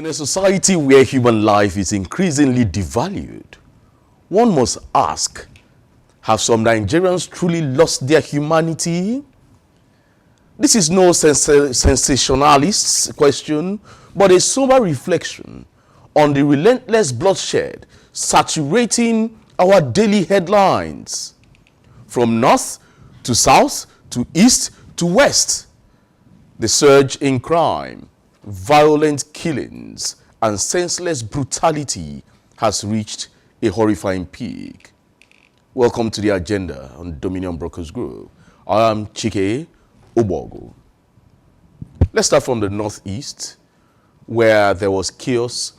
In a society where human life is increasingly devalued, one must ask, have some Nigerians truly lost their humanity? This is no sensationalist question, but a sober reflection on the relentless bloodshed saturating our daily headlines. From north to south to east to west, the surge in crime, violent killings, and senseless brutality has reached a horrifying peak. Welcome to the agenda on Dominion Brokers Group. I am c.i.a. Let's start from the northeast, where there was chaos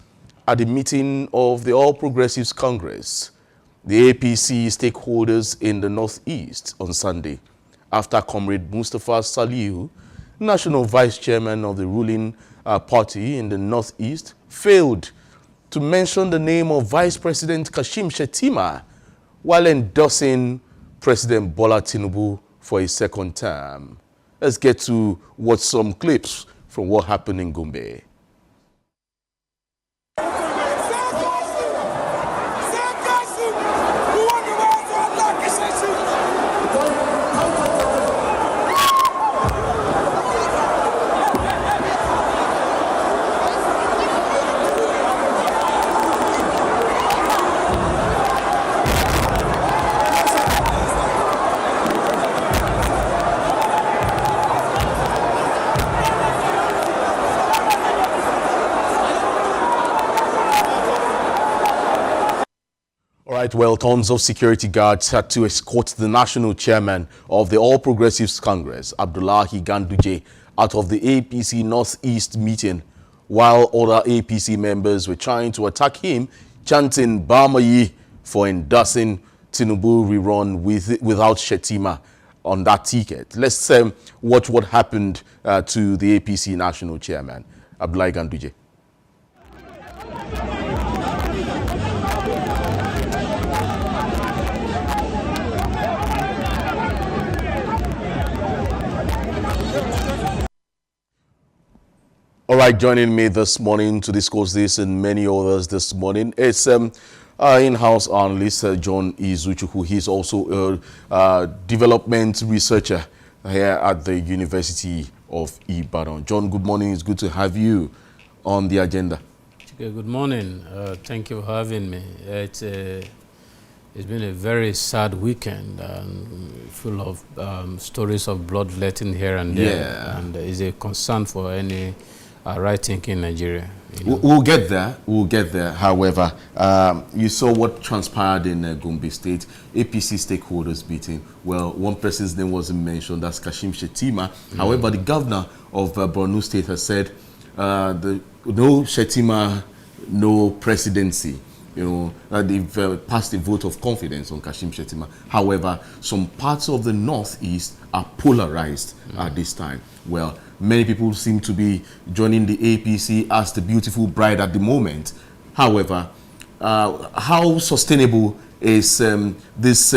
at the meeting of the All Progressives Congress, the APC stakeholders in the northeast on Sunday, after Comrade Mustafa Salihu, National Vice Chairman of the ruling party in the northeast, failed to mention the name of Vice President Kashim Shettima while endorsing President Bola Tinubu for a second term. Let's get to watch some clips from what happened in Gombe. Well, tons of security guards had to escort the national chairman of the All Progressives Congress, Abdullahi Ganduje, out of the APC Northeast meeting, while other APC members were trying to attack him, chanting Bamayi for endorsing Tinubu rerun without Shettima on that ticket. Let's watch what happened to the APC national chairman, Abdullahi Ganduje. All right, joining me this morning to discuss this and many others this morning is in-house analyst John Izuchukwu. He's also a development researcher here at the University of Ibadan. John, good morning. It's good to have you on the agenda. Okay, good morning. Thank you for having me. It's been a very sad weekend, full of stories of bloodletting here and there, yeah. And is a concern for any right-thinking Nigeria. You know. We'll get there. We'll get there. However, you saw what transpired in Gombe State. APC stakeholders meeting. Well, one person's name wasn't mentioned. That's Kashim Shettima. However, the governor of Borno State has said no Shettima, no presidency. You know, they've passed a vote of confidence on Kashim Shettima. However, some parts of the northeast are polarized at this time. Well, many people seem to be joining the APC as the beautiful bride at the moment. However, how sustainable is this,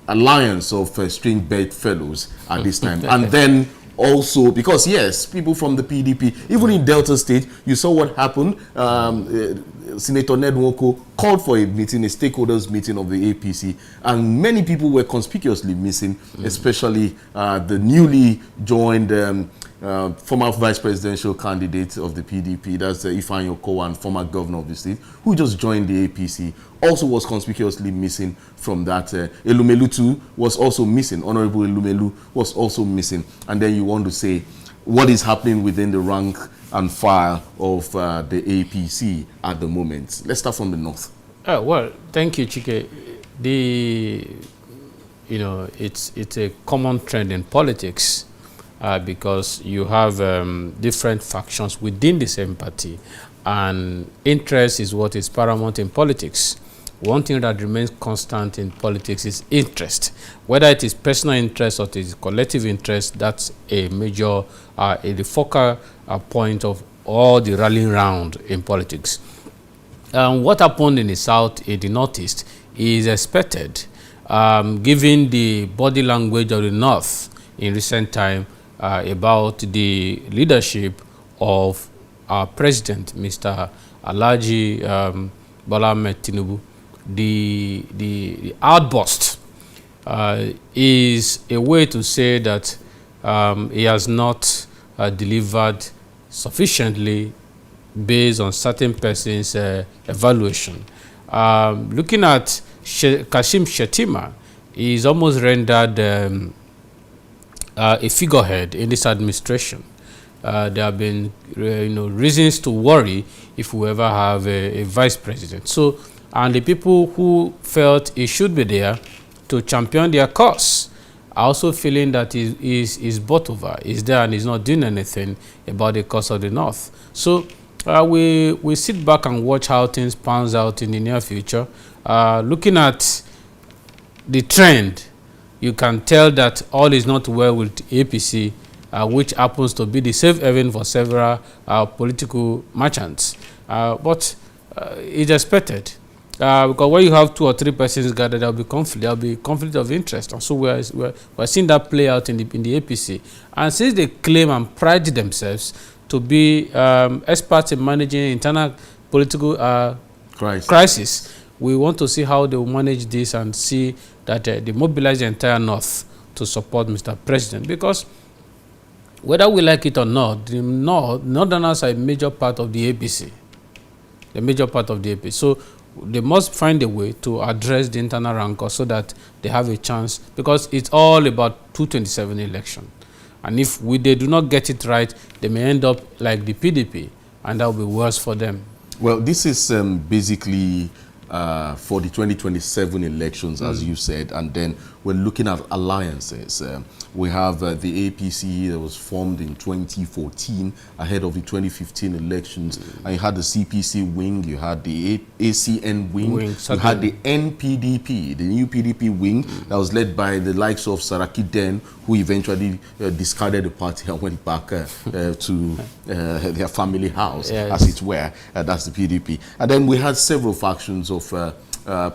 alliance of strange bedfellows at this time? And then also, because yes, people from the PDP, even in Delta State, you saw what happened. Senator Ned Nwoko called for a meeting, a stakeholders meeting of the APC, and many people were conspicuously missing, especially the newly joined former vice presidential candidate of the PDP, that's Ifeanyi Okowa, former governor of the state, who just joined the APC, also was conspicuously missing from that. Elumelu too was also missing. Honorable Elumelu was also missing. And then you want to say, what is happening within the rank and file of the APC at the moment? Let's start from the north. Well, thank you, Chike. It's a common trend in politics because you have different factions within the same party, and interest is what is paramount in politics. One thing that remains constant in politics is interest. Whether it is personal interest or it is collective interest, that's a major, the focal point of all the rallying round in politics. What happened in the south, in the northeast, is expected, given the body language of the north in recent time about the leadership of our president, Mr. Alhaji Bola Ahmed Tinubu, the outburst is a way to say that he has not delivered sufficiently based on certain persons' evaluation. Looking at Kashim Shettima, he is almost rendered a figurehead in this administration. There have been reasons to worry if we ever have a vice president. So, and the people who felt he should be there to champion their cause are also feeling that he's bought over, he's there and he's not doing anything about the cause of the North. So we sit back and watch how things pans out in the near future. Looking at the trend, you can tell that all is not well with APC, which happens to be the safe haven for several political merchants. But it's expected. Because when you have 2 or 3 persons gathered, there will be conflict of interest, and so we're seeing that play out in the APC. And since they claim and pride themselves to be experts in managing internal political crisis, we want to see how they will manage this and see that they mobilize the entire North to support Mr. President. Because whether we like it or not, the Northerners are a major part of the APC. The major part of the APC. So they must find a way to address the internal rancor so that they have a chance, because it's all about 2027 election. And if they do not get it right, they may end up like the PDP, and that will be worse for them. Well, this is basically for the 2027 elections, as you said, and then we're looking at alliances. We have the APC that was formed in 2014 ahead of the 2015 elections. And you had the CPC wing, you had the ACN wing, you had the NPDP, the new PDP wing that was led by the likes of Saraki Den, who eventually discarded the party and went back to their family house, as it were. That's the PDP. And then we had several factions of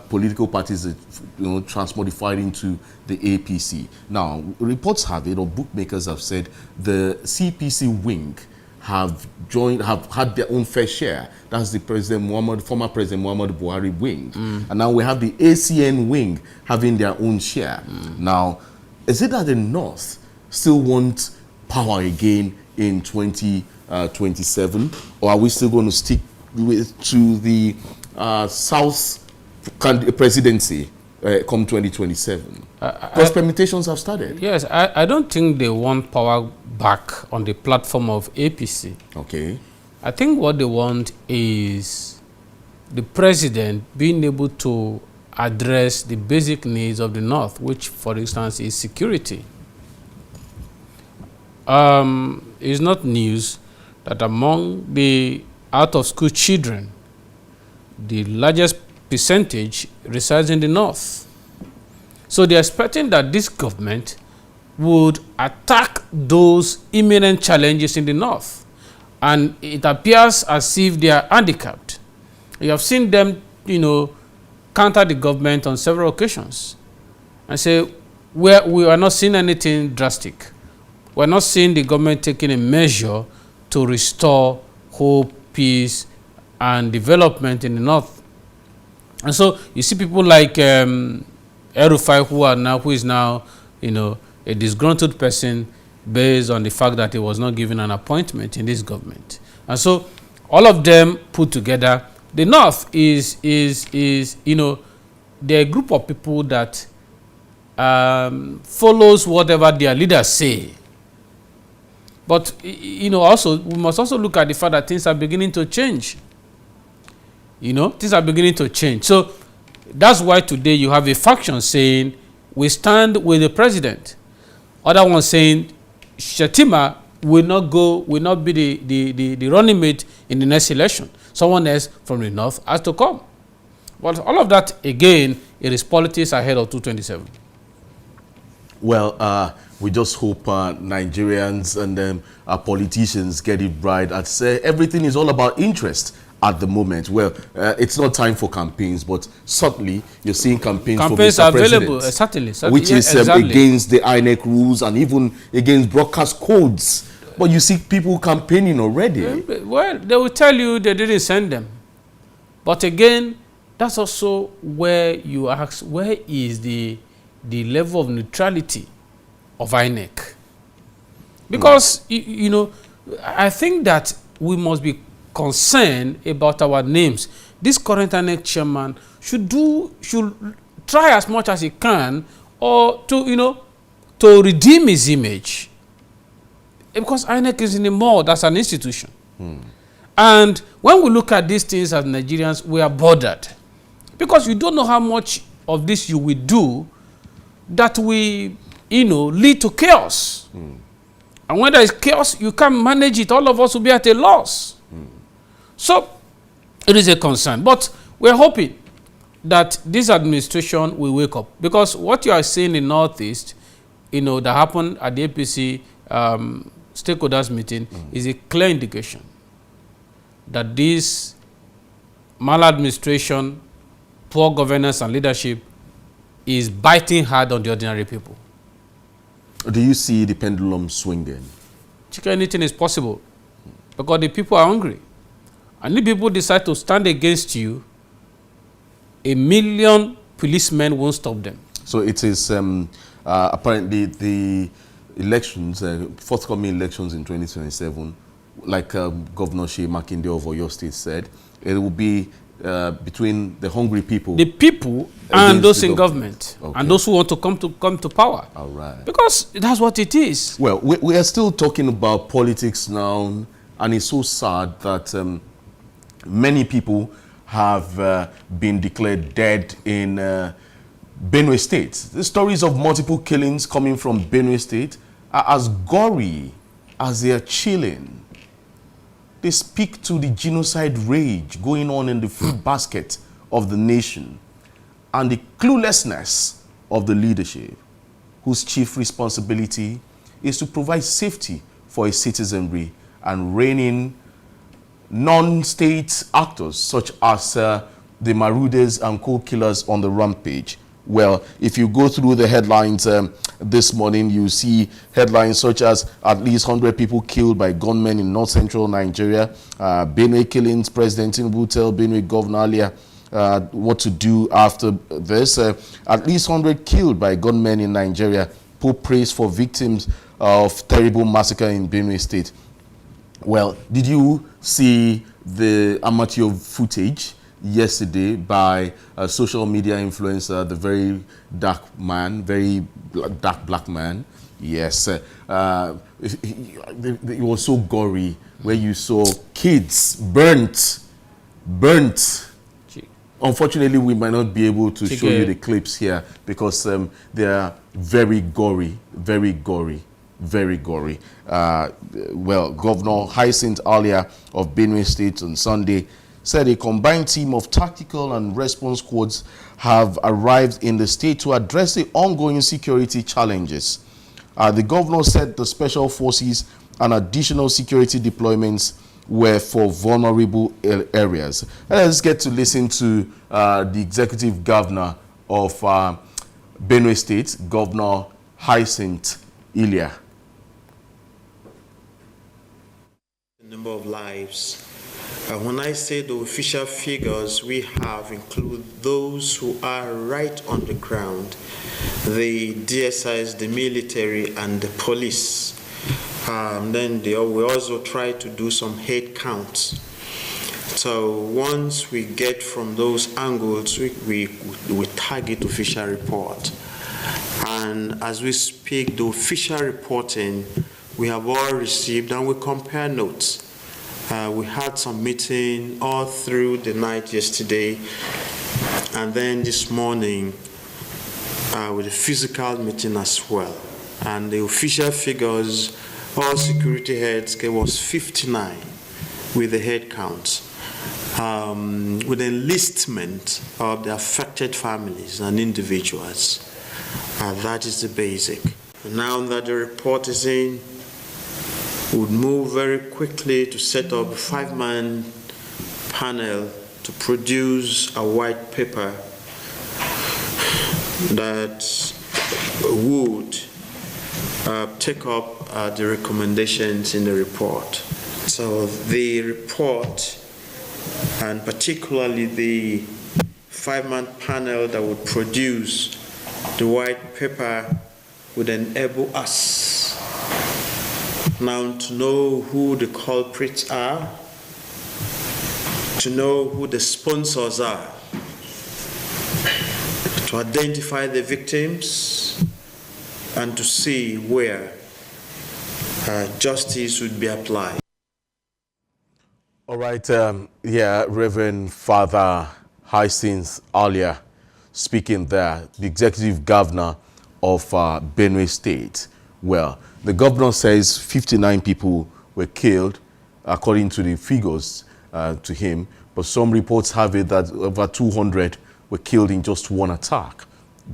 political parties that transmodified into the APC. Now, reports have it, or bookmakers have said, the CPC wing have had their own fair share. That's the former President Muhammad Buhari wing. And now we have the ACN wing having their own share. Now, is it that the North still want power again in 2027, or are we still going to stick to the South presidency come 2027? Because permutations have started. Yes, I don't think they want power back on the platform of APC. Okay. I think what they want is the president being able to address the basic needs of the North, which, for instance, is security. It's not news that among the out-of-school children, the largest percentage resides in the North. So they're expecting that this government would attack those imminent challenges in the North. And it appears as if they are handicapped. You have seen them, counter the government on several occasions and say, we are not seeing anything drastic. We're not seeing the government taking a measure to restore hope, peace, and development in the North. And so you see people like Horrifying, who is now, a disgruntled person based on the fact that he was not given an appointment in this government. And so all of them put together, the North is they're a group of people that follows whatever their leaders say. But, also, we must also look at the fact that things are beginning to change. Things are beginning to change. So that's why today you have a faction saying, we stand with the president. Other one saying, Shettima will not be the running mate in the next election. Someone else from the North has to come. But all of that, again, it is politics ahead of 2027. Well, we just hope Nigerians and politicians get it right. I'd say everything is all about interest at the moment. Well, it's not time for campaigns, but certainly you're seeing campaigns for Mr. are available, President, certainly, which is against the INEC rules and even against broadcast codes. But you see people campaigning already. Well, they will tell you they didn't send them. But again, that's also where you ask, where is the level of neutrality of INEC? Because, you know, I think that we must be concerned about our names. This current INEC chairman should try as much as he can, or to, you know, to redeem his image. Because INEC is in the mold as an institution. And when we look at these things as Nigerians, we are bothered. Because you don't know how much of this you will do that will, you know, lead to chaos. And when there is chaos, you can't manage it. All of us will be at a loss. So it is a concern. But we're hoping that this administration will wake up. Because what you are seeing in Northeast, you know, that happened at the APC stakeholders meeting is a clear indication that this maladministration, poor governance and leadership is biting hard on the ordinary people. Do you see the pendulum swinging? Anything is possible because the people are hungry. And if people decide to stand against you, 1 million policemen won't stop them. So it is apparently the elections, forthcoming elections in 2027, like Governor Shea Makinde of Oyo State said, it will be between the hungry people. The people and those in government. Okay. And those who want to come to power. All right. Because that's what it is. Well, we are still talking about politics now, and it's so sad that many people have been declared dead in Benue State. The stories of multiple killings coming from Benue State are as gory as they are chilling. They speak to the genocide rage going on in the food basket of the nation and the cluelessness of the leadership, whose chief responsibility is to provide safety for its citizenry and rein in non-state actors such as the marauders and cold killers on the rampage. Well, if you go through the headlines this morning, you see headlines such as at least 100 people killed by gunmen in north-central Nigeria, Benue killings, President Tinubu tell Benue Governor earlier what to do after this, at least 100 killed by gunmen in Nigeria, Pope praise for victims of terrible massacre in Benue State. Well, did you see the amateur footage yesterday by a social media influencer, the very dark man, very dark black man? Yes. It was so gory, where you saw kids burnt. Unfortunately, we might not be able to show you the clips here because they are very gory, very gory. Very gory. Well, Governor Hyacinth Alia of Benue State on Sunday said a combined team of tactical and response squads have arrived in the state to address the ongoing security challenges. The governor said the special forces and additional security deployments were for vulnerable areas. Let's get to listen to the executive governor of Benue State, Governor Hyacinth Alia. Number of lives. When I say the official figures we have include those who are right on the ground, the DSIs, the military, and the police. Then we also try to do some head counts. So once we get from those angles, we target official report. And as we speak, the official reporting we have all received, and we compare notes. We had some meeting all through the night yesterday, and then this morning with a physical meeting as well. And the official figures, all security heads, was 59 with the head counts, with enlistment of the affected families and individuals. That is the basic. Now that the report is in, would move very quickly to set up a 5-man panel to produce a white paper that would take up the recommendations in the report. So the report, and particularly the 5-man panel that would produce the white paper, would enable us now to know who the culprits are, to know who the sponsors are, to identify the victims, and to see where justice would be applied. All right, Reverend Father Hyacinth Alia speaking there, the executive governor of Benue State. Well, the governor says 59 people were killed, according to the figures to him, but some reports have it that over 200 were killed in just one attack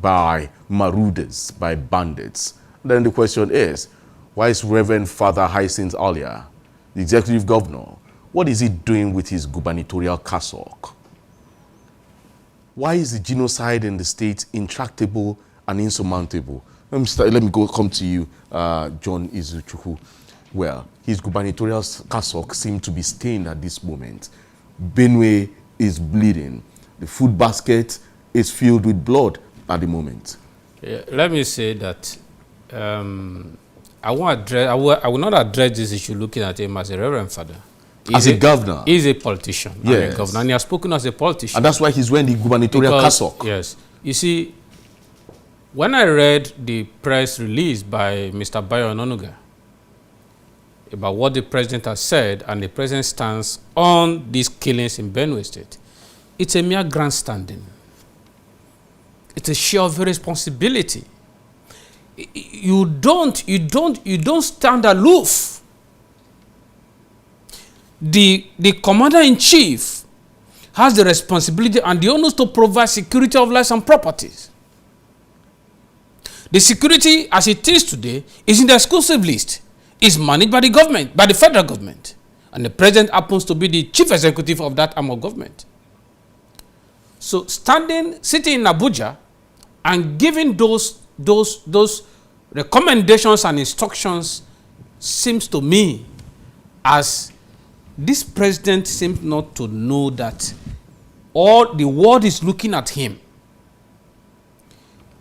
by marauders, by bandits. And then the question is, why is Reverend Father Hyacinth Alia, the executive governor, what is he doing with his gubernatorial cassock? Why is the genocide in the state intractable and insurmountable? Let me come to you, John Izuchukwu. Well, his gubernatorial cassock seems to be stained at this moment. Benue is bleeding. The food basket is filled with blood at the moment. Yeah, let me say that I will not address this issue looking at him as a reverend father. As a governor. He's a politician. Yes. And a governor, and he has spoken as a politician. And that's why he's wearing the gubernatorial cassock. Yes. You see, when I read the press release by Mr. Bayo Ononuga about what the president has said and the president's stance on these killings in Benue State, it's a mere grandstanding. It's a sheer of irresponsibility. You don't stand aloof. The commander-in-chief has the responsibility and the onus to provide security of lives and properties. The security, as it is today, is in the exclusive list. It's managed by the government, by the federal government. And the president happens to be the chief executive of that arm of government. So sitting in Abuja and giving those recommendations and instructions seems to me as this president seems not to know that all the world is looking at him.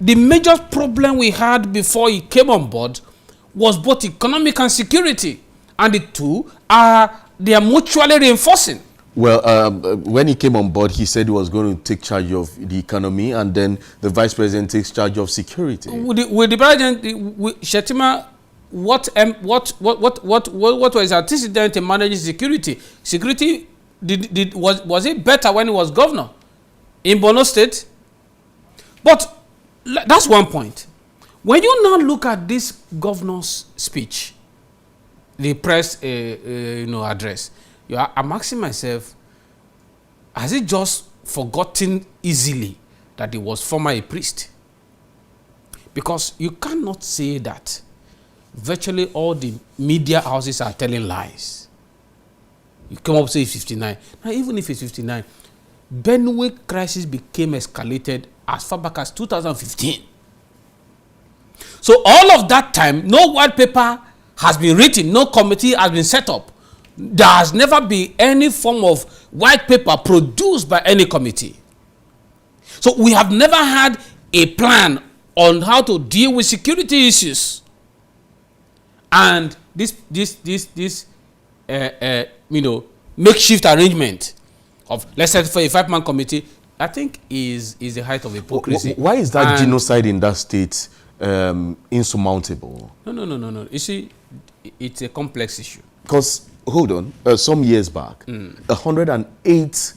The major problem we had before he came on board was both economic and security, and the two are mutually reinforcing. Well, when he came on board, he said he was going to take charge of the economy, and then the vice president takes charge of security. With the president, Shetima, what was antecedent in managing security? Security was it better when he was governor in Borno State? But that's one point. When you now look at this governor's speech, the press address, I'm asking myself, has he just forgotten easily that he was formerly a priest? Because you cannot say that virtually all the media houses are telling lies. You come up say 59. Now, even if it's 59, Benue crisis became escalated as far back as 2015. So all of that time, no white paper has been written, no committee has been set up. There has never been any form of white paper produced by any committee. So we have never had a plan on how to deal with security issues. And this makeshift arrangement of, let's say, for a 5-man committee, I think is the height of hypocrisy. Why is that genocide in that state insurmountable? No. You see, it's a complex issue. Because, hold on, some years back, 108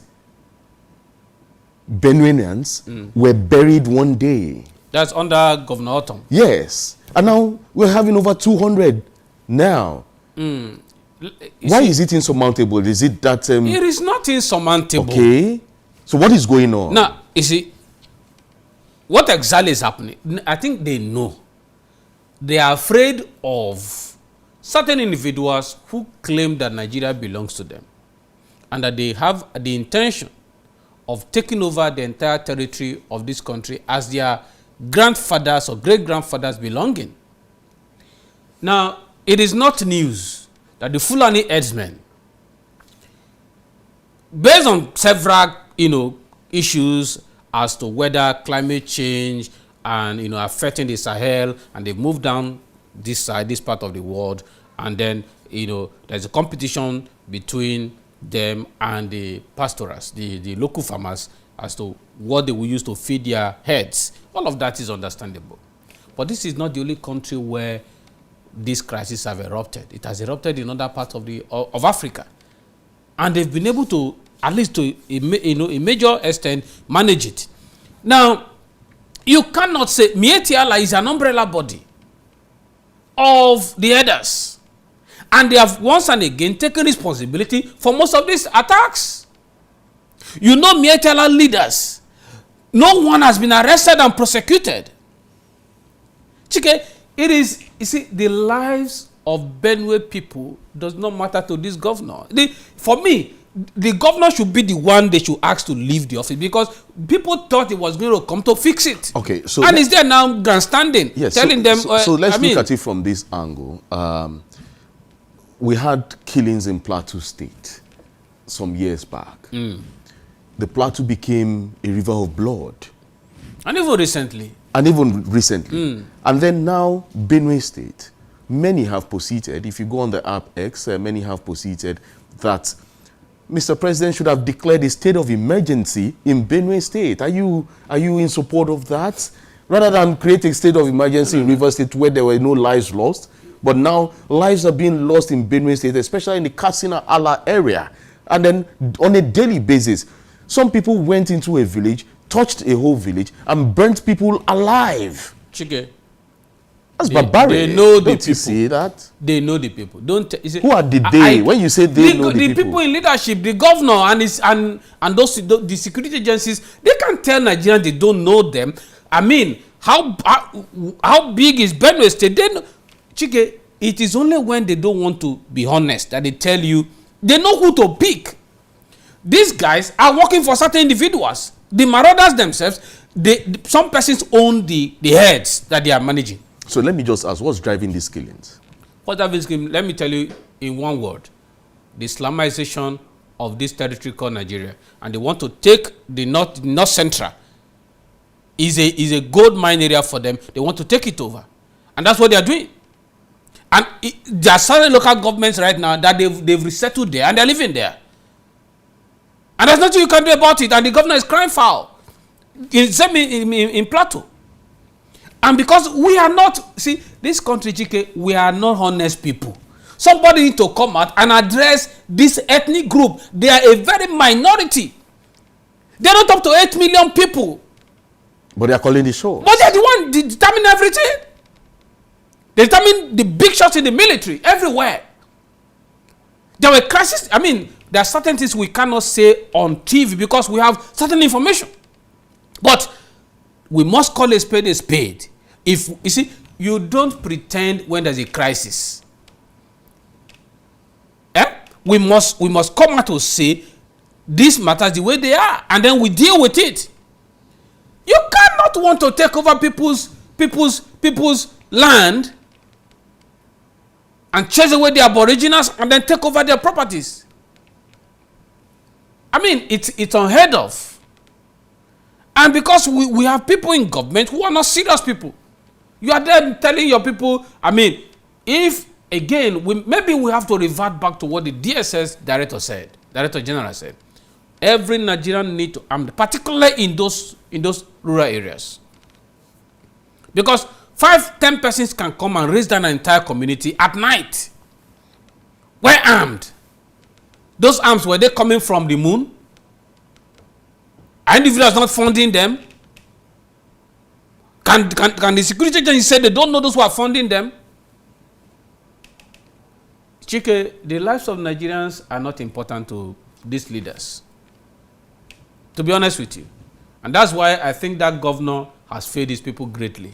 Benuenians were buried one day. That's under Governor Autumn. Yes. And now we're having over 200 now. Why is it insurmountable? Is it that... it is not insurmountable. Okay. So what is going on? Now, you see, what exactly is happening? I think they know. They are afraid of certain individuals who claim that Nigeria belongs to them and that they have the intention of taking over the entire territory of this country as their grandfathers or great-grandfathers belonging. Now, it is not news that the Fulani herdsmen, based on several, issues as to whether climate change and, affecting the Sahel, and they've moved down this side, this part of the world, and then, there's a competition between them and the pastoralists, the local farmers, as to what they will use to feed their herds. All of that is understandable. But this is not the only country where this crisis have erupted. It has erupted in other parts of Africa. And they've been able to, at least to a major extent, manage it. Now, you cannot say Miyetti Allah is an umbrella body of the herders. And they have once and again taken responsibility for most of these attacks. Miyetti Allah leaders, no one has been arrested and prosecuted. Chike, it is, you see, the lives of Benue people does not matter to this governor. For me, the governor should be the one they should ask to leave the office, because people thought he was going to come to fix it. Okay, so and he's there now grandstanding, yes, telling them. So let's look at it from this angle. We had killings in Plateau State some years back. The Plateau became a river of blood. And even recently. And then now, Benue State. Many have posited, if you go on the app X, many have posited that Mr. President should have declared a state of emergency in Benue State. Are you in support of that? Rather than create a state of emergency in River State where there were no lives lost, but now lives are being lost in Benue State, especially in the Katsina Allah area. And then on a daily basis, some people went into a village, touched a whole village, and burnt people alive. Chike, that's barbaric. They know the Don't people. You see that? They know the people. Who are the they? When you say they know the people. The people in leadership, the governor and those the security agencies, they can tell Nigerians they don't know them. I mean, how big is Benue State? They know. Chike, it is only when they don't want to be honest that they tell you they know who to pick. These guys are working for certain individuals. The marauders themselves, some persons own the heads that they are managing. So let me just ask, what's driving these killings? Let me tell you in one word: the Islamization of this territory called Nigeria, and they want to take the north central. Is a gold mine area for them. They want to take it over, and that's what they are doing. And there are certain local governments right now that they've resettled there and they're living there. And there's nothing you can do about it. And the governor is crying foul. In Plateau. And because we are not, see, this country, Chike, we are not honest people. Somebody need to come out and address this ethnic group. They are a very minority. They're not up to 8 million people. But they are calling the show. But they're the one determining everything. They determine the big shots in the military everywhere. There were crises. I mean, there are certain things we cannot say on TV because we have certain information. But we must call a spade a spade. If you see, you don't pretend when there's a crisis. We must come out to say these matters the way they are, and then we deal with it. You cannot want to take over people's land and chase away the aboriginals and then take over their properties. I mean, it's unheard of. And because we have people in government who are not serious people. You are there telling your people, I mean, if, again, maybe we have to revert back to what the DSS Director General said. Every Nigerian need to arm, particularly in those rural areas. Because 5-10 persons can come and raise down an entire community at night. We're armed. Those arms, were they coming from the moon? Are individuals not funding them? Can the security agency say they don't know those who are funding them? Chike, the lives of Nigerians are not important to these leaders. To be honest with you. And that's why I think that governor has failed his people greatly.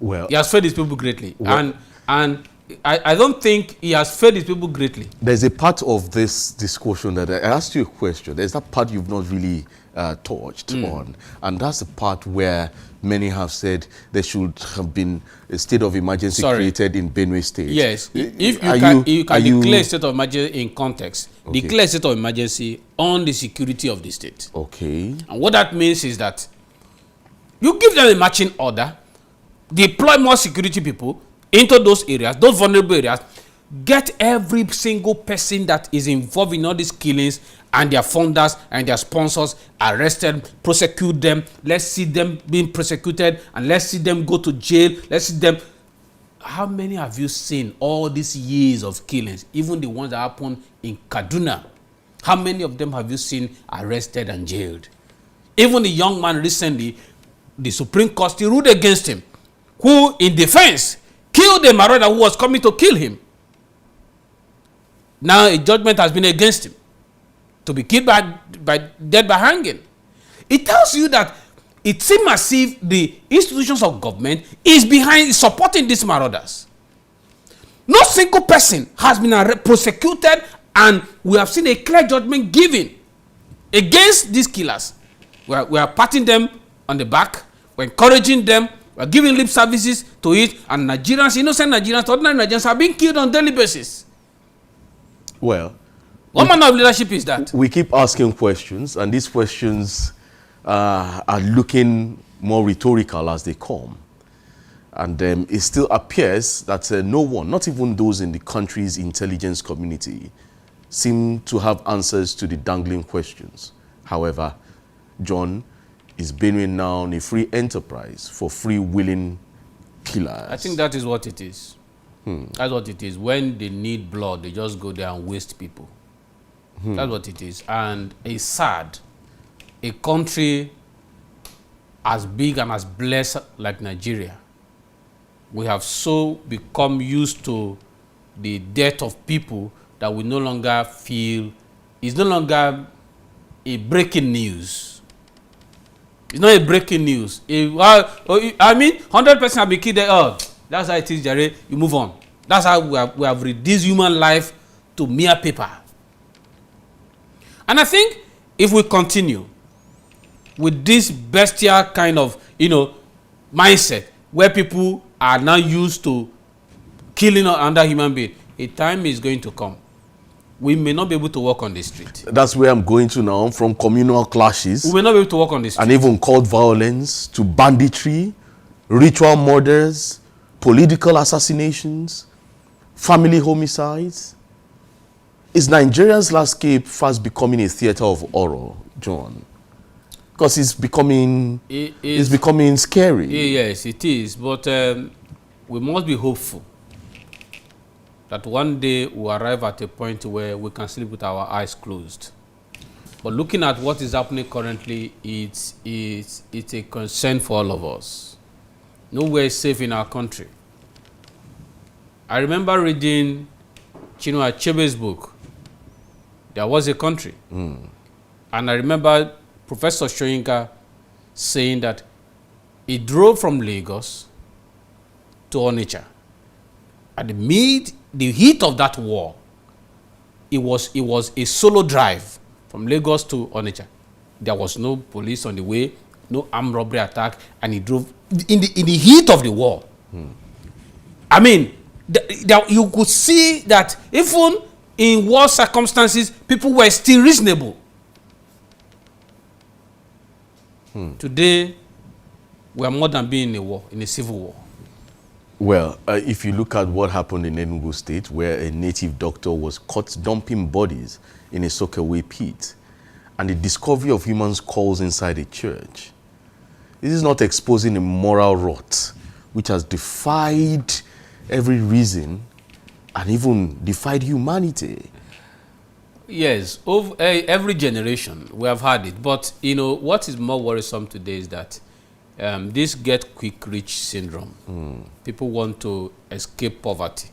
Well, he has failed his people greatly. Well, and I don't think he has failed his people greatly. There's a part of this discussion that I asked you a question. There's that part you've not really touched on. And that's the part where many have said there should have been a state of emergency created in Benue State. Yes. If you can declare a state of emergency in context, declare a state of emergency on the security of the state. Okay. And what that means is that you give them a marching order, deploy more security people into those areas, those vulnerable areas, get every single person that is involved in all these killings and their funders and their sponsors arrested, prosecute them. Let's see them being prosecuted and let's see them go to jail. Let's see them. How many have you seen all these years of killings, even the ones that happened in Kaduna? How many of them have you seen arrested and jailed? Even the young man recently, the Supreme Court still ruled against him, who in defense killed a marauder who was coming to kill him. Now a judgment has been against him to be killed by dead by hanging. It tells you that it seems as if the institutions of government is behind supporting these marauders. No single person has been prosecuted, and we have seen a clear judgment given against these killers. We are patting them on the back, we're encouraging them, we're giving lip services to it, and Nigerians, innocent Nigerians, ordinary Nigerians are being killed on a daily basis. Well, what manner of leadership is that? We keep asking questions, and these questions are looking more rhetorical as they come. And it still appears that no one, not even those in the country's intelligence community, seem to have answers to the dangling questions. However, John, is Benue now a free enterprise for free willing killers? I think that is what it is. That's what it is. When they need blood, they just go there and waste people. That's what it is. And it's sad. A country as big and as blessed like Nigeria, we have so become used to the death of people that we no longer feel, it's no longer a breaking news. It's not a breaking news. I mean, 100% have been killed. Oh, that's how it is, Jerry. You move on. That's how we have reduced human life to mere paper. And I think if we continue with this bestial kind of, mindset where people are now used to killing another human being, a time is going to come. We may not be able to walk on the street. That's where I'm going to now, from communal clashes. We may not be able to walk on the street. And even called violence to banditry, ritual murders, political assassinations, family homicides. Is Nigeria's landscape fast becoming a theater of horror, John? Because it's becoming scary. Yes, it is. But we must be hopeful that one day we'll arrive at a point where we can sleep with our eyes closed. But looking at what is happening currently, it's a concern for all of us. Nowhere is safe in our country. I remember reading Chinua Achebe's book, There Was a Country. And I remember Professor Soyinka saying that he drove from Lagos to Onitsha. At the heat of that war, it was a solo drive from Lagos to Onitsha. There was no police on the way, no armed robbery attack, and he drove in the heat of the war. I mean, you could see that even in war circumstances, people were still reasonable. Today, we are more than being in a war, in a civil war. Well, if you look at what happened in Enugu State, where a native doctor was caught dumping bodies in a soakaway pit, and the discovery of human skulls inside a church, this is not exposing a moral rot which has defied every reason and even defied humanity. Yes, every generation we have had it. But, what is more worrisome today is that this get quick rich syndrome. People want to escape poverty,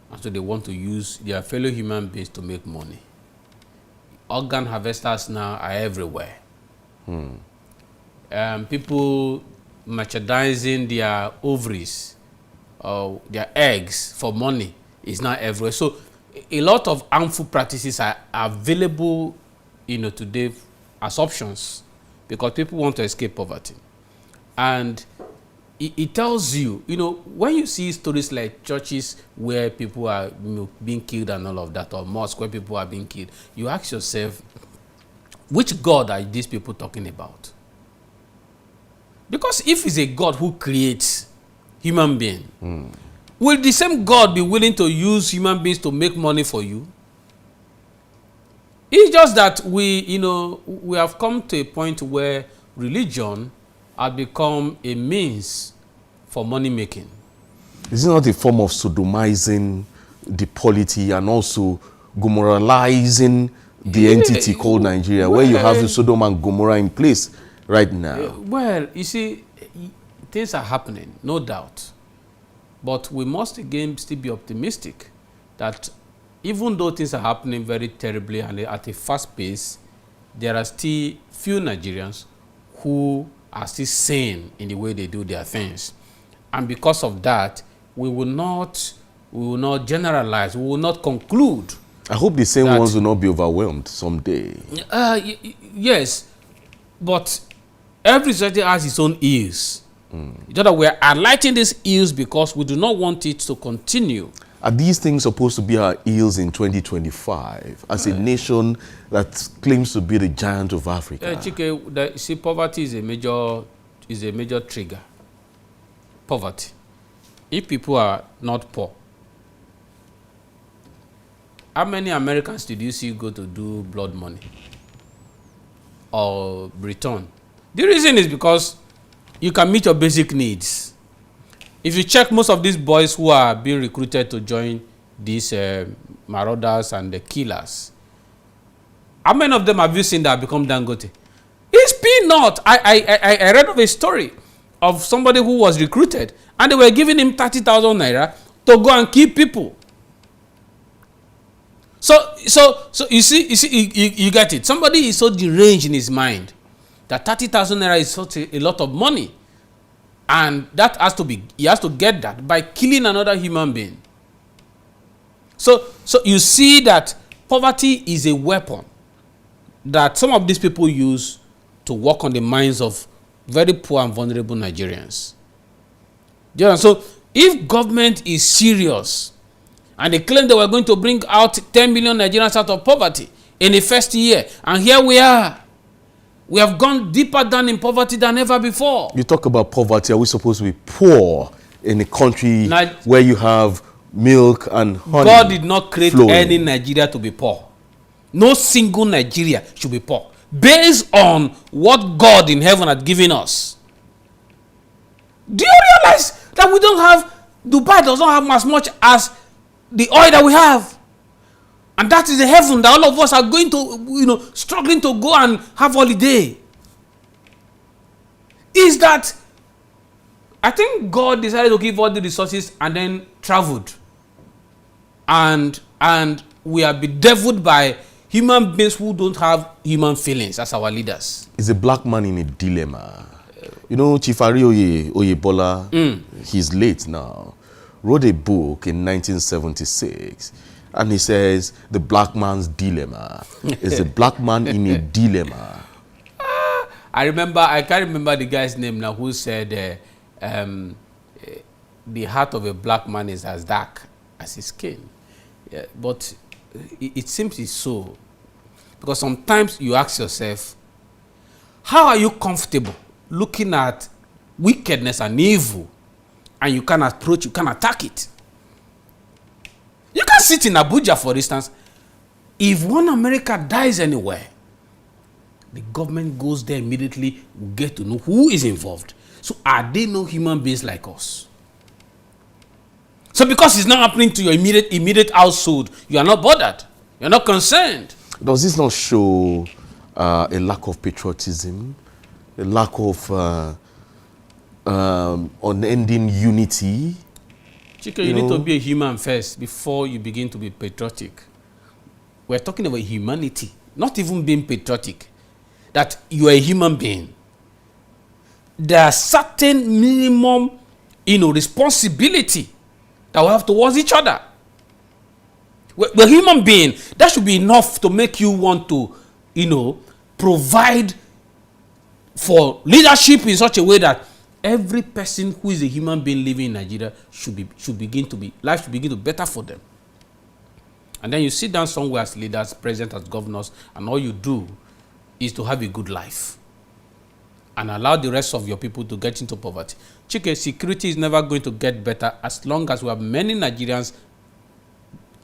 and so they want to use their fellow human beings to make money. Organ harvesters now are everywhere. People merchandising their ovaries their eggs for money is now everywhere. So a lot of harmful practices are available, today as options because people want to escape poverty. And it tells you, when you see stories like churches where people are being killed and all of that, or mosques where people are being killed, you ask yourself, which God are these people talking about? Because if it's a God who creates human being, will the same God be willing to use human beings to make money for you? It's just that we have come to a point where religion has become a means for money making. Is it not a form of sodomizing the polity and also Gomorrahizing the entity called Nigeria, where you have the Sodom and Gomorrah in place right now? Well, you see, things are happening, no doubt. But we must again still be optimistic that even though things are happening very terribly and at a fast pace, there are still few Nigerians who are still sane in the way they do their things. And because of that, we will not generalize, we will not conclude. I hope the same ones will not be overwhelmed someday. Yes, but every society has its own ills. That we are highlighting these ills because we do not want it to continue. Are these things supposed to be our ills in 2025 as a nation that claims to be the giant of Africa? Chike, see, poverty is a major trigger. Poverty. If people are not poor, how many Americans did you see go to do blood money or return? The reason is because you can meet your basic needs. If you check most of these boys who are being recruited to join these marauders and the killers, how many of them have you seen that have become Dangote? It's peanut. I read of a story of somebody who was recruited and they were giving him 30,000 naira to go and kill people. So you see, you get it. Somebody is so deranged in his mind that 30,000 naira is such a lot of money. And that he has to get that by killing another human being. So you see that poverty is a weapon that some of these people use to work on the minds of very poor and vulnerable Nigerians. So if government is serious and they claim they were going to bring out 10 million Nigerians out of poverty in the first year, and here we are. We have gone deeper down in poverty than ever before. You talk about poverty. Are we supposed to be poor in a country where you have milk and honey? God did not create any Nigeria to be poor. No single Nigeria should be poor. Based on what God in heaven had given us. Do you realize that we don't have, Dubai does not have as much as the oil that we have? And that is the heaven that all of us are going to, struggling to go and have holiday. Is that I think God decided to give all the resources and then traveled. And we are bedeviled by human beings who don't have human feelings as our leaders. It's a black man in a dilemma. Chief Ari Oyebola, he's late now, wrote a book in 1976. And he says, the black man's dilemma is a black man in a dilemma. I can't remember the guy's name now who said, the heart of a black man is as dark as his skin. Yeah, but it seems it's so. Because sometimes you ask yourself, how are you comfortable looking at wickedness and evil and you can approach, you can attack it? You can sit in Abuja, for instance. If one America dies anywhere, the government goes there immediately, we get to know who is involved. So are they no human beings like us? So because it's not happening to your immediate household, you are not bothered. You are not concerned. Does this not show a lack of patriotism, a lack of unending unity? Chike, you need to be a human first before you begin to be patriotic. We're talking about humanity, not even being patriotic. That you are a human being. There are certain minimum, responsibility that we have towards each other. We're human being. That should be enough to make you want to, provide for leadership in such a way that every person who is a human being living in Nigeria should begin to better for them. And then you sit down somewhere as leaders, president, as governors, and all you do is to have a good life and allow the rest of your people to get into poverty. Chike, security is never going to get better as long as we have many Nigerians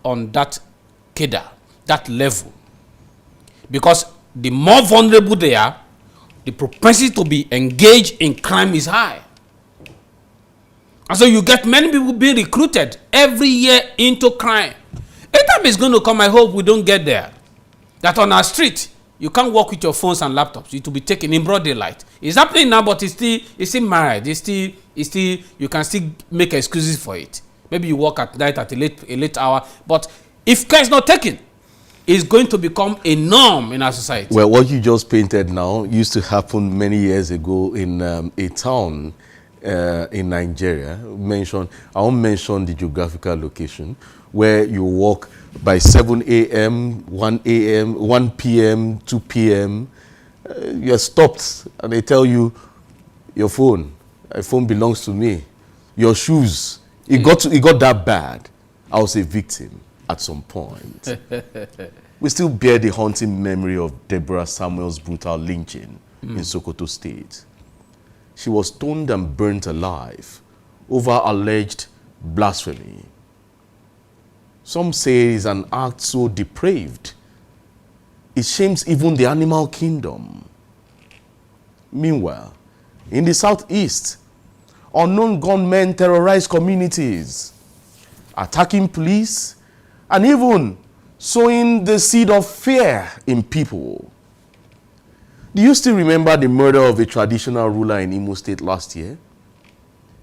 on that cadre, that level. Because the more vulnerable they are, the propensity to be engaged in crime is high. And so you get many people being recruited every year into crime. A time is going to come, I hope we don't get there, that on our street, you can't walk with your phones and laptops. It will be taken in broad daylight. It's happening now, but it's still married. You can still make excuses for it. Maybe you walk at night at a late hour. But if care is not taken, it's going to become a norm in our society. Well, what you just painted now used to happen many years ago in a town in Nigeria. I won't mention the geographical location, where you walk by 7 a.m., 1 a.m., 1 p.m., 2 p.m. You're stopped and they tell you, your phone belongs to me. Your shoes. It got that bad. I was a victim at some point. We still bear the haunting memory of Deborah Samuel's brutal lynching in Sokoto State. She was stoned and burnt alive over alleged blasphemy. Some say it's an act so depraved, it shames even the animal kingdom. Meanwhile, in the southeast, unknown gunmen terrorize communities, attacking police, and even sowing the seed of fear in people. Do you still remember the murder of a traditional ruler in Imo State last year?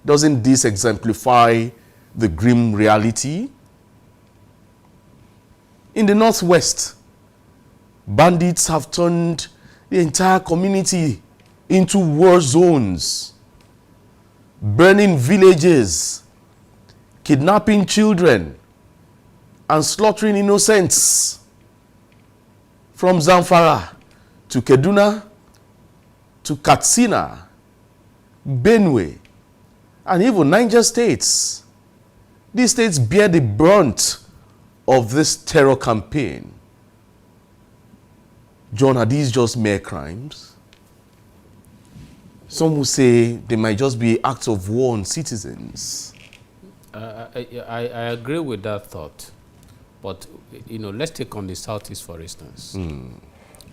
Doesn't this exemplify the grim reality? In the northwest, bandits have turned the entire community into war zones, burning villages, kidnapping children, and slaughtering innocents. From Zamfara to Kaduna to Katsina, Benue, and even Niger states. These states bear the brunt of this terror campaign. John, are these just mere crimes? Some will say they might just be acts of war on citizens. I agree with that thought. But, let's take on the Southeast, for instance.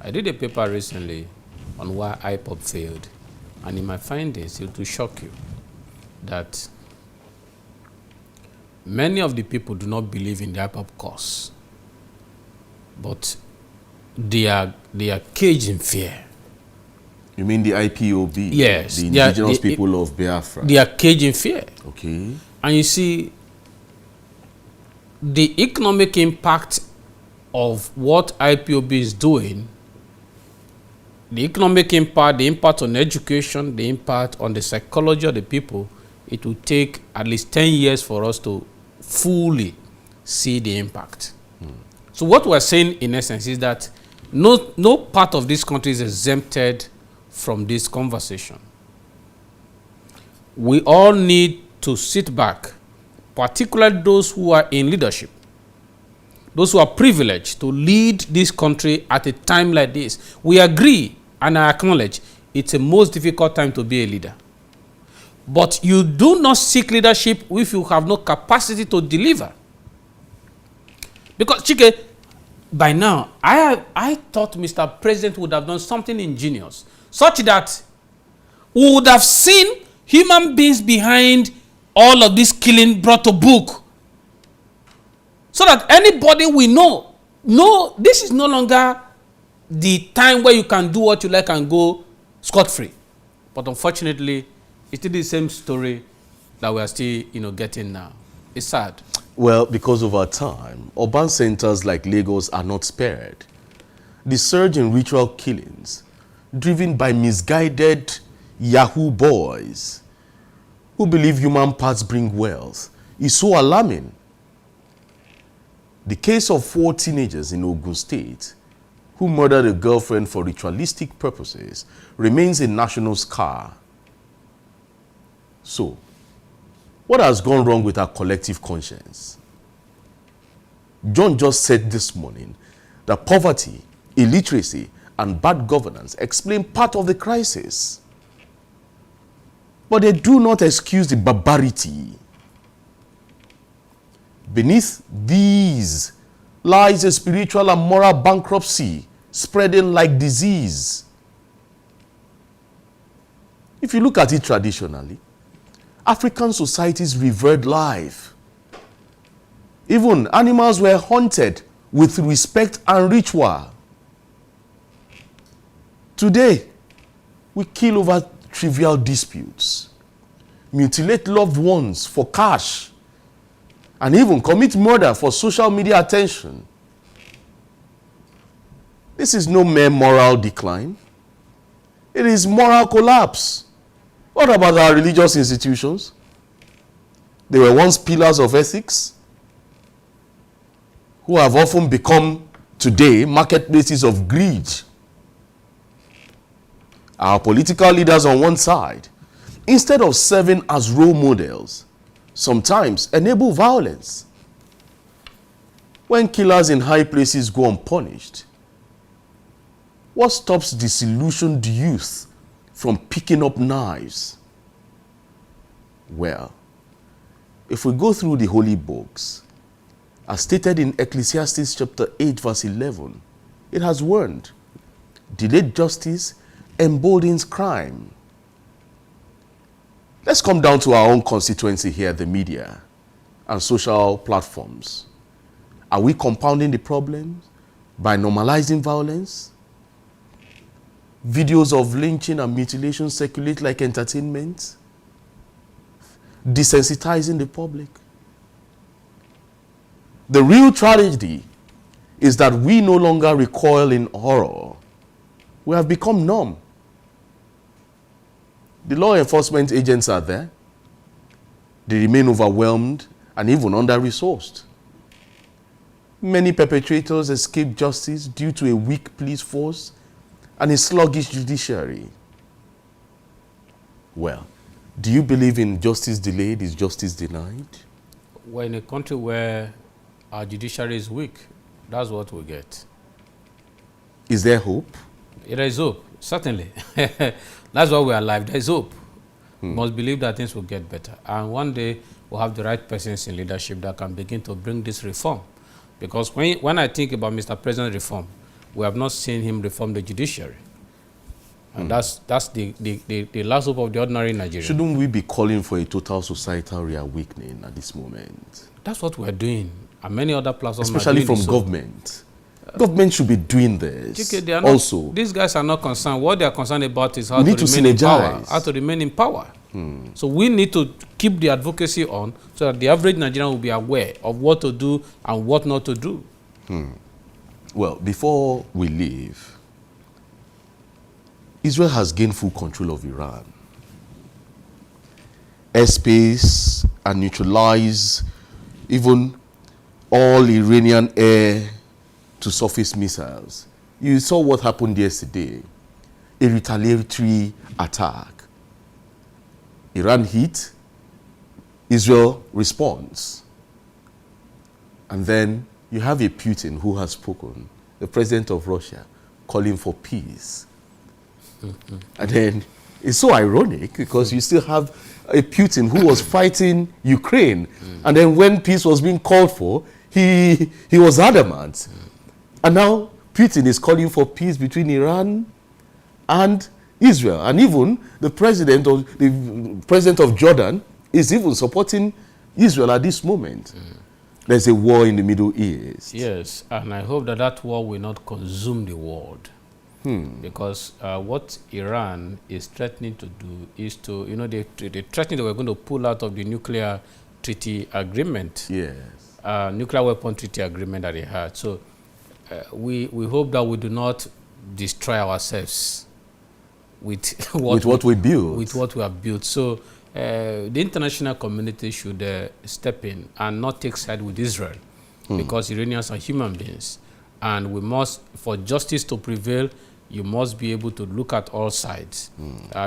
I did a paper recently on why IPOB failed. And in my findings, it will shock you that many of the people do not believe in the IPOB cause. But they are caged in fear. You mean the IPOB? Yes. The indigenous people of Biafra? They are caged in fear. Okay. And you see, the economic impact of what IPOB is doing, the economic impact, the impact on education, the impact on the psychology of the people, it will take at least 10 years for us to fully see the impact. So what we're saying in essence is that no part of this country is exempted from this conversation. We all need to sit back, particularly those who are in leadership, those who are privileged to lead this country at a time like this. We agree and I acknowledge it's a most difficult time to be a leader. But you do not seek leadership if you have no capacity to deliver. Because, Chike, by now, I thought Mr. President would have done something ingenious, such that we would have seen human beings behind all of this killing brought to book. So that anybody we know, this is no longer the time where you can do what you like and go scot-free. But unfortunately, it's still the same story that we are still, getting now. It's sad. Well, because of our time, urban centers like Lagos are not spared. The surge in ritual killings, driven by misguided Yahoo boys who believe human parts bring wealth, is so alarming. The case of 4 teenagers in Ogun State who murdered a girlfriend for ritualistic purposes remains a national scar. So, what has gone wrong with our collective conscience? John just said this morning that poverty, illiteracy, and bad governance explain part of the crisis. But they do not excuse the barbarity. Beneath these lies a spiritual and moral bankruptcy spreading like disease. If you look at it traditionally, African societies revered life. Even animals were hunted with respect and ritual. Today, we kill over trivial disputes, mutilate loved ones for cash, and even commit murder for social media attention. This is no mere moral decline. It is moral collapse. What about our religious institutions? They were once pillars of ethics, who have often become today marketplaces of greed. Our political leaders on one side, instead of serving as role models, sometimes enable violence. When killers in high places go unpunished, what stops disillusioned youth from picking up knives? Well, if we go through the holy books, as stated in Ecclesiastes chapter 8 verse 11, it has warned, delayed justice emboldens crime. Let's come down to our own constituency here, the media and social platforms. Are we compounding the problems by normalizing violence? Videos of lynching and mutilation circulate like entertainment, desensitizing the public. The real tragedy is that we no longer recoil in horror. We have become numb. The law enforcement agents are there. They remain overwhelmed and even under-resourced. Many perpetrators escape justice due to a weak police force and a sluggish judiciary. Well, do you believe in justice delayed is justice denied? We're in a country where our judiciary is weak. That's what we get. Is there hope? There is hope, certainly. That's why we are alive. There is hope. We must believe that things will get better. And one day, we'll have the right persons in leadership that can begin to bring this reform. Because when I think about Mr. President's reform, we have not seen him reform the judiciary. And that's the last hope of the ordinary Nigerian. Shouldn't we be calling for a total societal reawakening at this moment? That's what we're doing. And many other platforms especially from government. Government should be doing this also. These guys are not concerned. What they are concerned about is how to remain in power. How to remain in power. So we need to keep the advocacy on so that the average Nigerian will be aware of what to do and what not to do. Well, before we leave, Israel has gained full control of Iran. Airspace and neutralize even all Iranian air to surface missiles. You saw what happened yesterday. A retaliatory attack. Iran hit, Israel responds. And then you have a Putin who has spoken, the president of Russia, calling for peace. And then it's so ironic because you still have a Putin who was fighting Ukraine. And then when peace was being called for, he was adamant. And now Putin is calling for peace between Iran and Israel. And even the president of Jordan is even supporting Israel at this moment. There's a war in the Middle East. Yes, and I hope that that war will not consume the world. Because what Iran is threatening to do is to, they threatening that we're going to pull out of the nuclear treaty agreement. Yes. Nuclear weapon treaty agreement that they had. So we hope that we do not destroy ourselves with what we build. With what we have built. So the international community should step in and not take side with Israel, because Iranians are human beings, and we must, for justice to prevail, you must be able to look at all sides,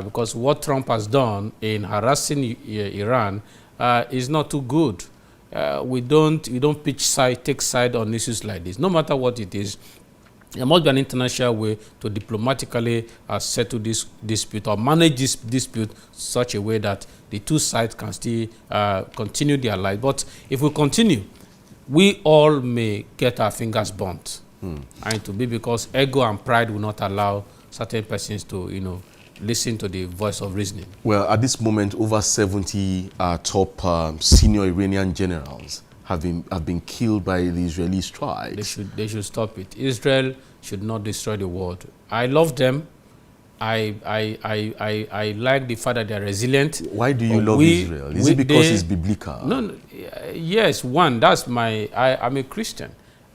because what Trump has done in harassing Iran is not too good. We don't take side on issues like this, no matter what it is. There must be an international way to diplomatically settle this dispute or manage this dispute such a way that the two sides can still continue their life. But if we continue, we all may get our fingers burnt. And to be because ego and pride will not allow certain persons to, listen to the voice of reasoning. Well, at this moment, over 70 top senior Iranian generals have been killed by the Israeli strikes. They should stop it. Israel should not destroy the world. I love them. I like the fact that they are resilient. Why do you love Israel? Is it because it's biblical? No, yes, one, I'm a Christian,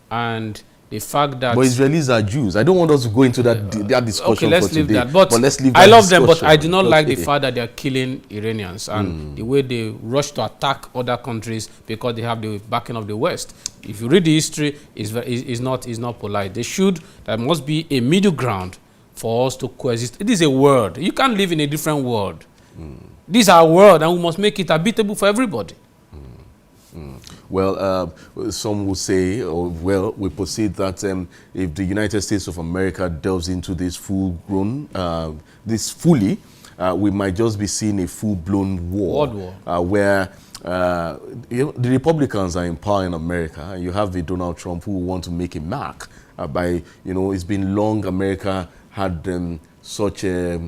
and the fact that... But Israelis are Jews. I don't want us to go into that discussion okay, let's for leave today. that. But let's leave that I love discussion. them, but I do not like the fact that they are killing Iranians and the way they rush to attack other countries because they have the backing of the West. If you read the history, it's not polite. There must be a middle ground for us to coexist. It is a world. You can't live in a different world. This is our world, and we must make it habitable for everybody. Well, some will say, we proceed that if the United States of America delves into this fully, we might just be seeing a full-blown war. World war. Where the Republicans are in power in America, and you have the Donald Trump who want to make a mark by, it's been long America had such a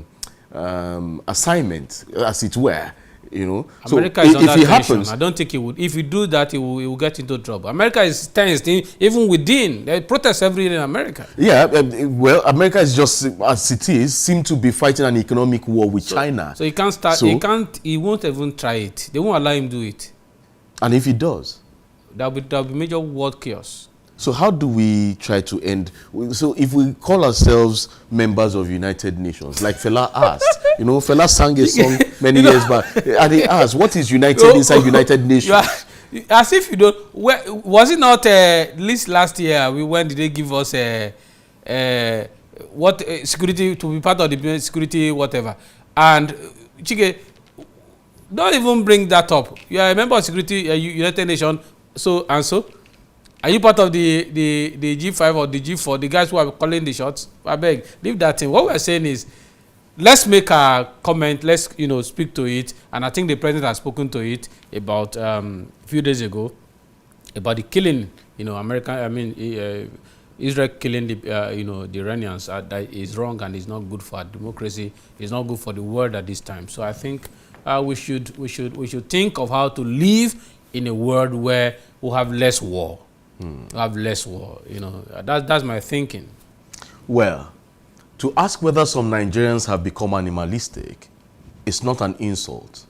assignment, as it were. America is on that tension. I don't think he would. If you do that, he will get into trouble. America is tense, even within. There are protests every day in America. Yeah, well, America is just, as it is, seem to be fighting an economic war with China. So he can't start, he won't even try it. They won't allow him do it. And if he does? There'll be major world chaos. So how do we try to end? So if we call ourselves members of United Nations, like Fela asked, Fela sang a song many years back, and he asked, what is united inside United Nations? As if you don't, was it not at least last year, when did they give us security, to be part of the security, whatever. And Chike, don't even bring that up. You are a member of security, United Nations, so and so. Are you part of the G5 or the G4, the guys who are calling the shots? I beg, leave that thing. What we're saying is, let's make a comment, let's speak to it, and I think the president has spoken to it about a few days ago about the killing, Israel killing the Iranians. That is wrong and is not good for our democracy. It's not good for the world at this time. So I think we should think of how to live in a world where we have less war. Have less war, that's my thinking. Well, to ask whether some Nigerians have become animalistic is not an insult,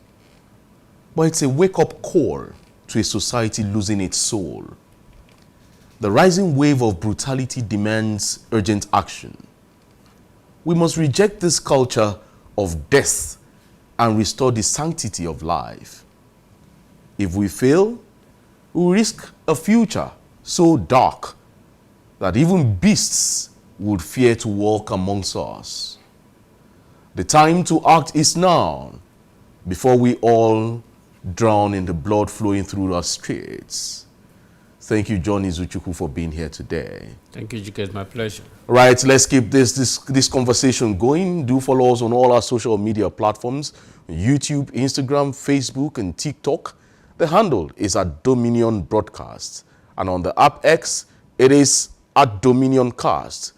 but it's a wake-up call to a society losing its soul. The rising wave of brutality demands urgent action. We must reject this culture of death and restore the sanctity of life. If we fail, we risk a future so dark that even beasts would fear to walk amongst us. The time to act is now, before we all drown in the blood flowing through our streets. Thank you, John Izuchukwu, for being here today. Thank you, Jike. It's my pleasure. Right, let's keep this conversation going. Do follow us on all our social media platforms, YouTube, Instagram, Facebook, and TikTok. The handle is @Dominion Broadcast. And on the app X, it is @DominionCast.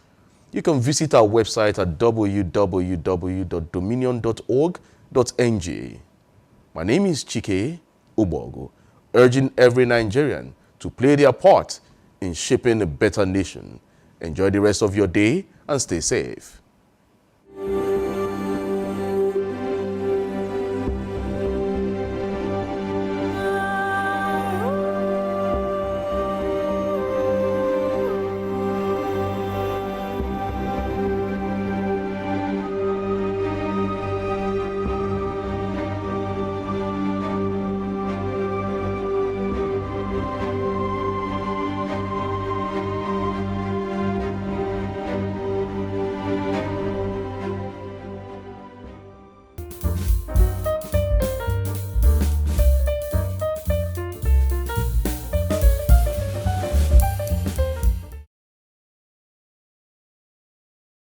You can visit our website at www.dominion.org.ng. My name is Chike Ubogo, urging every Nigerian to play their part in shaping a better nation. Enjoy the rest of your day and stay safe.